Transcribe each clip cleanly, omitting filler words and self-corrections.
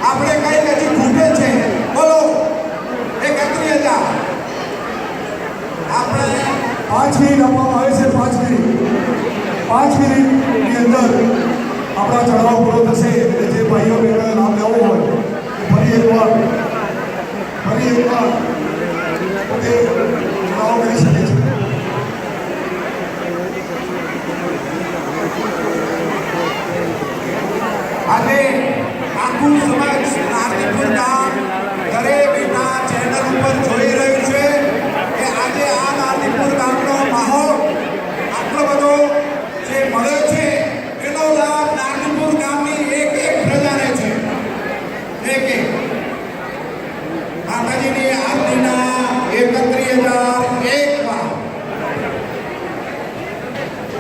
આપણે કઈ હજી ખૂટે છે બોલો 31,000 આપણે 5 મિનિટ આપવામાં આવે છે 5 મિનિટની અંદર આપણા ચઢાવ પૂરો થશે એટલે જે ભાઈઓ બહેનોએ નામ લેવું હોય ફરી એકવાર તે ચઢાવ કરી શકે છે. આજે આખું સમાજ નારણીપુર ગામ ઘરે બેઠા ચેનલ ઉપર જોઈ રહ્યું છે કે આજે આ નારણીપુર ગામનો માહોલ આટલો બધો જે મળ્યો છે એનો લાભ નારણીપુર ગામની એક પ્રજાને છે. એક માતાજીની આરતીના 31,001 વાર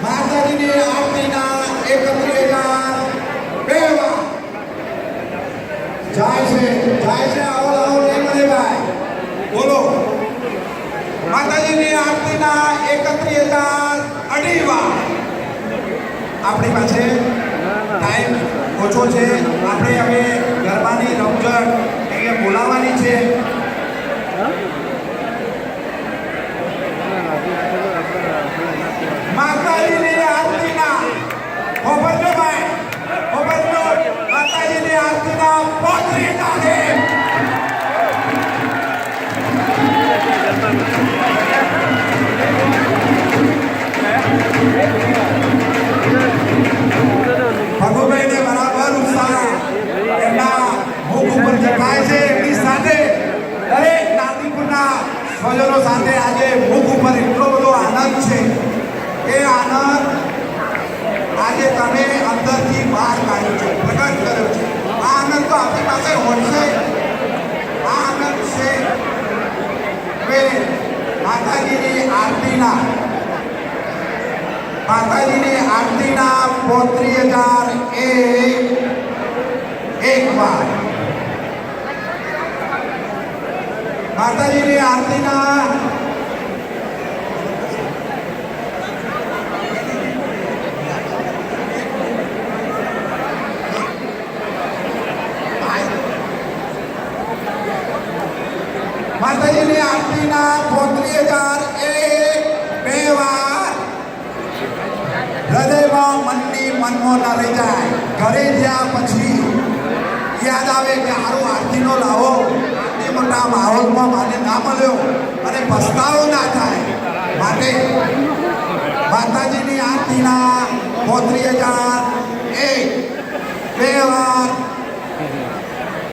માતાજીની આરતીના 31,002 વાર જાય છે આવો નહીં મળે ભાઈ બોલો. માતાજીની આરતીના 31,002 વાર. આપણી પાસે ટાઈમ ઓછો છે. આપણે હવે ગરબાની રમઝટ અહીંયા બોલાવવાની છે. માતાજીની આરતીના ખબરજો ભાઈ ખબરજો માતાજીની આરતીના 35,000 ભગુભાઈને બરાબર ઉત્સાહ એમના મુખ ઉપર દેખાય છે. એમની સાથે દરેક નારણીપુરના સ્વજનો સાથે આજે મુખ ઉપર એટલો બધો આનંદ છે. એ આનંદ આજે તમે અંદરથી બહાર કાઢ્યો છે, પ્રગટ કર્યો છે. આ આનંદ તો આપણી પાસે હોશે. આ આનંદ છે કે માતાજીની આરતીના 35,001 વાર માતાજીની આરતીના માતાજીની આરતીના 35,002 વાર હૃદયમાં મનમાં ના રહી જાય. ઘરે જ્યાં પછી યાદ આવે કે સારું આરતીનો લાવો આટલી મોટા માહોલમાં મને ના મળ્યો અને પસ્તાવો ના થાય માટે માતાજીની આરતીના 35,001 વાર